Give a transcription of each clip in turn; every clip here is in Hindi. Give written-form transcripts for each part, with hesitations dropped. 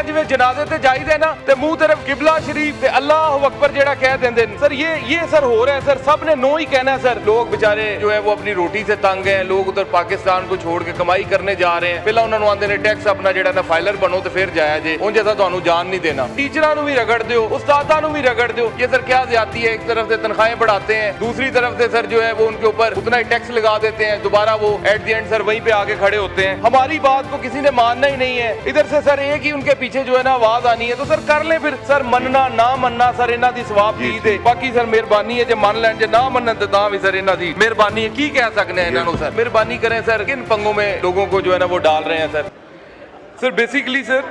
जिवें जनाजे ते जाईदे ना ते मुंह तरफ किबला शरीफ ते अल्लाह अकबर जेड़ा कह देंदे ने सर, ये सर हो रहा है सर। सब ने नो ही कहना है सर। लोग बेचारे जो है वो अपनी रोटी से तंग हैं। लोग उधर पाकिस्तान को छोड़ के कमाई करने जा रहे हैं। पहला उन्होंने आंदे ने टैक्स अपना जेड़ा ना फाइलर बनो तो फिर जाया जे उन जैसा तुहानू जान नहीं देना। टीचरां नू भी रगड़ दो, उस्तादां नू भी रगड़ दो। ये सर क्या ज्यादती है। एक तरफ से तनख्वाहें बढ़ाते हैं, दूसरी तरफ से सर जो है वो उनके ऊपर उतना ही टैक्स लगा देते हैं। दोबारा वो एट द एंड सर वहीं पे आके खड़े होते हैं। हमारी बात को किसी ने मानना ही नहीं है। इधर से सर एक ही उनके पीछे जो है ना आवाज आनी है तो सर कर ले फिर। सर मनना ना मनना सर इन्हां दी सवाब दी दे। बाकी सर मेहरबानी है जे मान लैन जे ना मनन ते तां भी सर इन्हां दी मेहरबानी है। की कह सकते हैं इन्हां नू सर। मेहरबानी करें सर, किन पंगों में लोगों को जो है ना वो डाल रहे हैं सर। बेसिकली सर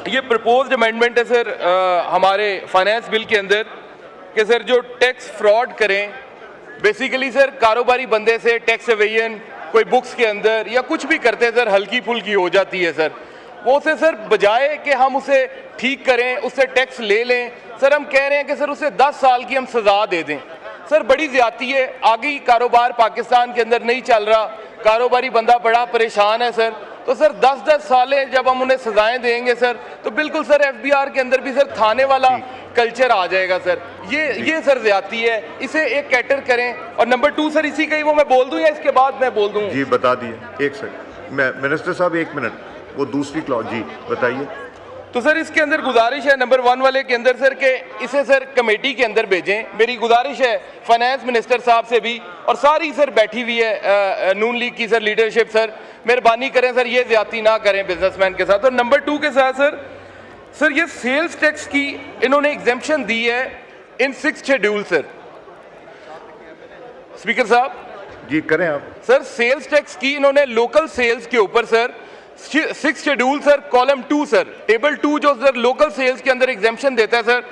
ये प्रपोज्ड अमेंडमेंट है सर हमारे फाइनेंस बिल के अंदर कि सर जो टैक्स फ्रॉड करें, बेसिकली सर कारोबारी बंदे से टैक्स एवेजन कोई बुक्स के अंदर या कुछ भी करते हैं सर हल्की फुल्की हो जाती है सर। वो से सर बजाय कि हम उसे ठीक करें, उससे टैक्स ले लें, सर हम कह रहे हैं कि सर उसे 10 साल की हम सज़ा दे दें। सर बड़ी ज़्यादती है। आगे कारोबार पाकिस्तान के अंदर नहीं चल रहा, कारोबारी बंदा बड़ा परेशान है सर। तो सर 10-10 सालें जब हम उन्हें सजाएं देंगे सर तो बिल्कुल सर FBR के अंदर भी सर थाने वाला कल्चर आ जाएगा सर। ये सर ज्यादती है, इसे एक कैटर करें। और नंबर 2 सर इसी का ही वो मैं बोल दूं या इसके बाद मैं बोल दूं? जी बता दिए। एक सेकंड मैं मिनिस्टर साहब 1 मिनट, वो दूसरी क्लॉज जी बताइए। तो सर इसके अंदर गुजारिश है नंबर 1 वाले के अंदर सर के इसे सर कमेटी के अंदर भेजें। मेरी गुजारिश है फाइनेंस मिनिस्टर साहब से भी और सारी सर बैठी हुई है नून लीग की सर लीडरशिप, सर मेहरबानी करें सर ये ज्यादती ना करें बिजनेसमैन के साथ। और नंबर 2 के साथ सर ये सेल्स टैक्स की इन्होंने एग्जेम्पशन दी है इन 6 शेड्यूल सर। स्पीकर साहब जी करें आप। सर सेल्स टैक्स की इन्होंने लोकल सेल्स के ऊपर sir 6 schedule sir column 2 sir table 2 जो सर लोकल सेल्स के अंदर एग्जेम्पशन देता है सर।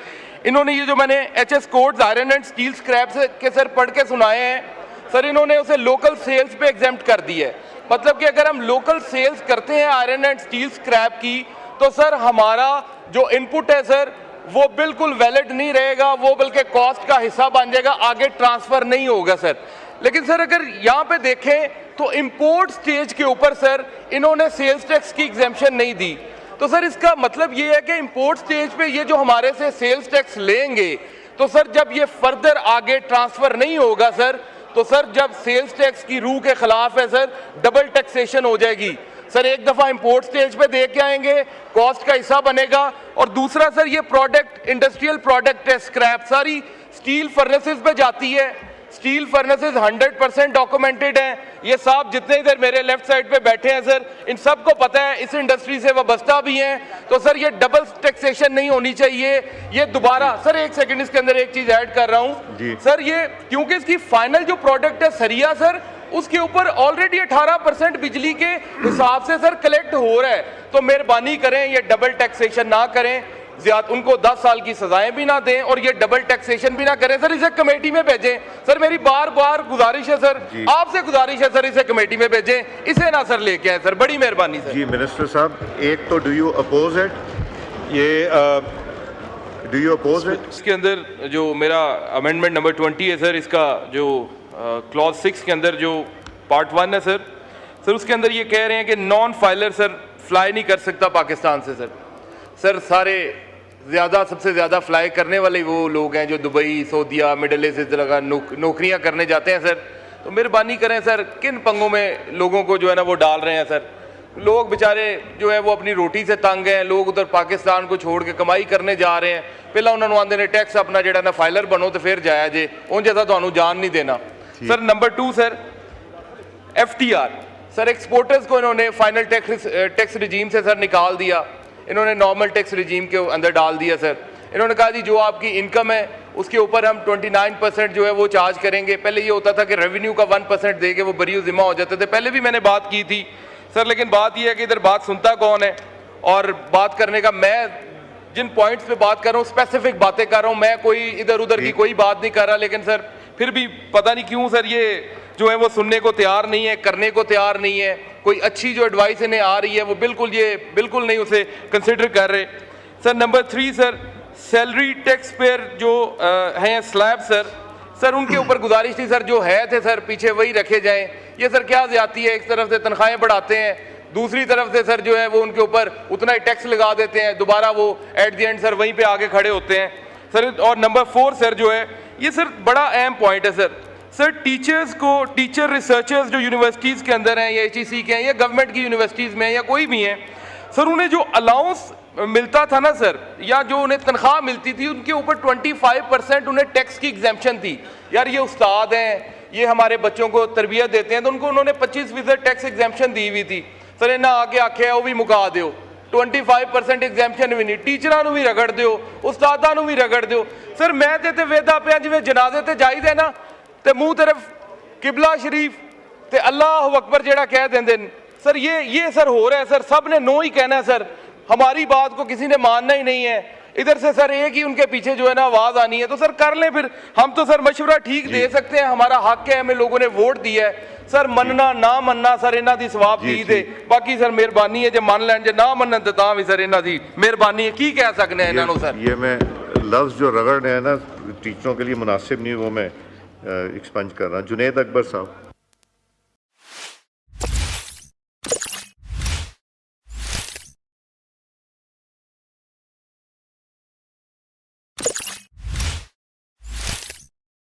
इन्होंने ये जो मैंने HS codes iron and steel scrap के सर पढ़ के सुनाए हैं सर, इन्होंने उसे लोकल सेल्स पे एग्जेम्प्ट कर दी है। मतलब कि अगर हम लोकल सेल्स करते हैं आयरन एंड स्टील स्क्रैप की तो सर हमारा जो इनपुट है सर वो बिल्कुल वैलिड नहीं रहेगा, वो बल्कि कॉस्ट का हिस्सा बन जाएगा, आगे ट्रांसफर नहीं होगा सर। लेकिन सर अगर यहाँ पे देखें तो इंपोर्ट स्टेज के ऊपर सर इन्होंने सेल्स टैक्स की एग्जेम्पशन नहीं दी। तो सर इसका मतलब ये है कि इंपोर्ट स्टेज पे ये जो हमारे से सेल्स टैक्स लेंगे तो सर जब ये फर्दर आगे ट्रांसफर नहीं होगा सर तो सर जब सेल्स टैक्स की रूह के खिलाफ है सर डबल टैक्सेशन हो जाएगी सर। एक दफा इंपोर्ट स्टेज पे दे के आएंगे, कॉस्ट का हिस्सा बनेगा। और दूसरा सर ये प्रोडक्ट इंडस्ट्रियल प्रोडक्ट है, स्क्रैप सारी स्टील फर्नेसेस पे जाती है। स्टील फर्नेसेस 100% डॉक्यूमेंटेड हैं। ये साहब जितने इधर मेरे लेफ्ट साइड पे बैठे हैं सर इन सबको पता है, इस इंडस्ट्री से वाबस्ता भी हैं। तो सर ये डबल टैक्सेशन नहीं होनी चाहिए। ये दोबारा सर 1 सेकंड इसके अंदर एक चीज ऐड कर रहा हूं सर, ये क्योंकि इसकी फाइनल जो प्रोडक्ट है सरिया सर उसके ऊपर ऑलरेडी 18% बिजली के हिसाब से सर कलेक्ट हो रहा है। तो मेहरबानी करें ये डबल टैक्सेशन ना करें, उनको 10 साल की सजाएं भी ना दें और ये डबल टैक्सेशन भी ना करें सर। इसे कमेटी में भेजें सर। मेरी बार बार गुजारिश है सर, आपसे गुजारिश है सर, इसे कमेटी में भेजें, इसे ना सर लेके आए सर। बड़ी मेहरबानी सर। जी मिनिस्टर साहब, एक तो डू यू अपोज इट, ये डू यू अपोज इट? इसके अंदर जो मेरा अमेंडमेंट नंबर 20 है सर, इसका जो क्लॉज 6 के अंदर जो पार्ट 1 है सर उसके अंदर ये कह रहे हैं कि नॉन फाइलर सर फ्लाई नहीं कर सकता पाकिस्तान से सर। सारे सबसे ज़्यादा फ्लाई करने वाले वो लोग हैं जो दुबई, सऊदीया, मिडल ईस्ट इस जगह नौकरियां करने जाते हैं सर। तो मेहरबानी करें सर, किन पंगों में लोगों को जो है ना वो डाल रहे हैं सर। लोग बेचारे जो है वो अपनी रोटी से तंग हैं। लोग उधर पाकिस्तान को छोड़ के कमाई करने जा रहे हैं। पहला उन्होंने आंदे ने टैक्स अपना जेड़ा ना फाइलर बनो तो फिर जाया जे उन जैसा तुहानू जान नहीं देना sir. Number 2 sir FTR sir, exporters को इन्होंने फाइनल टैक्स रिजीम से सर निकाल दिया। इन्होंने नॉर्मल टैक्स रिजीम के अंदर डाल दिया सर। इन्होंने कहा जी जो आपकी इनकम है उसके ऊपर हम 29% जो है वो चार्ज करेंगे। पहले ये होता था कि रेवेन्यू का 1% दे के वो बरी जिम्मा हो जाते थे। पहले भी मैंने बात की थी सर, लेकिन बात यह है कि इधर बात सुनता कौन है। और बात करने का मैं जिन पॉइंट्स पे बात कर रहा हूँ स्पेसिफिक बातें कर रहा हूँ, मैं कोई इधर उधर की कोई बात नहीं कर रहा। लेकिन सर फिर भी पता नहीं क्यों सर ये जो है वो सुनने को तैयार नहीं है, करने को तैयार नहीं है। कोई अच्छी जो एडवाइस इन्हें आ रही है वो बिल्कुल नहीं उसे कंसिडर कर रहे sir. Number 3 sir salary tax payer जो हैं स्लैब सर उनके ऊपर गुजारिश थी सर जो है थे सर पीछे वही रखे जाएं। ये सर क्या ज्यादती है, एक तरफ से तनख्वाहें बढ़ाते हैं, दूसरी तरफ से सर जो है वो उनके ऊपर उतना ही टैक्स लगा देते हैं, दोबारा वो एट द एंड सर वहीं पे आगे खड़े होते हैं सर। और नंबर 4 सर जो है ये सर बड़ा अहम पॉइंट है सर टीचर्स को, टीचर रिसर्चर्स जो यूनिवर्सिटीज़ के अंदर हैं या HEC के हैं या गवर्नमेंट की यूनिवर्सिटीज़ में या कोई भी हैं सर, उन्हें जो अलाउंस मिलता था ना सर, या जो उन्हें तनख्वाह मिलती थी उनके ऊपर 25% उन्हें टैक्स की एग्जेम्पशन थी। यार ये उस्ताद हैं, ये हमारे बच्चों को तरबियत देते हैं, तो उनको उन्होंने 25% टैक्स एग्जेम्पशन दी हुई थी सर। इन्हें आगे आखे वो भी मुका दो, 25% एग्जेम्पशन भी नहीं, टीचरां नूं भी रगड़ दो, उस्तादां नूं भी रगड़ दो सर। मैं ते वेदा पिया जिवें जनाजे ते जाईदे ना ते मुंह तरफ किबला शरीफ ते अल्लाह अकबर जेड़ा कह देंदे सर, ये सर हो रहा है सर। सब ने नो ही कहना है सर, हमारी बात को किसी ने मानना ही नहीं है। इधर से सर एक ही उनके पीछे जो है ना आवाज आनी है, तो सर कर लें फिर। हम तो सर मशवरा ठीक दे सकते हैं, हमारा हक है, हमें लोगों ने वोट दिया है सर। मनना ना मनना सर इन्हां दी सवाब दी दे, बाकी सर मेहरबानी है, जो मान लैन जो ना मनन तो तां भी सर इन्हां दी मेहरबानी है। की कह सकते हैं इन्हां नूं सर। ये मैं लफ्ज़ जो रगड़ रहे हैं ना टीचरों के लिए मुनासिब नहीं, वो मैं एक्सपंज कर रहा हूँ। जुनेद अकबर साहब।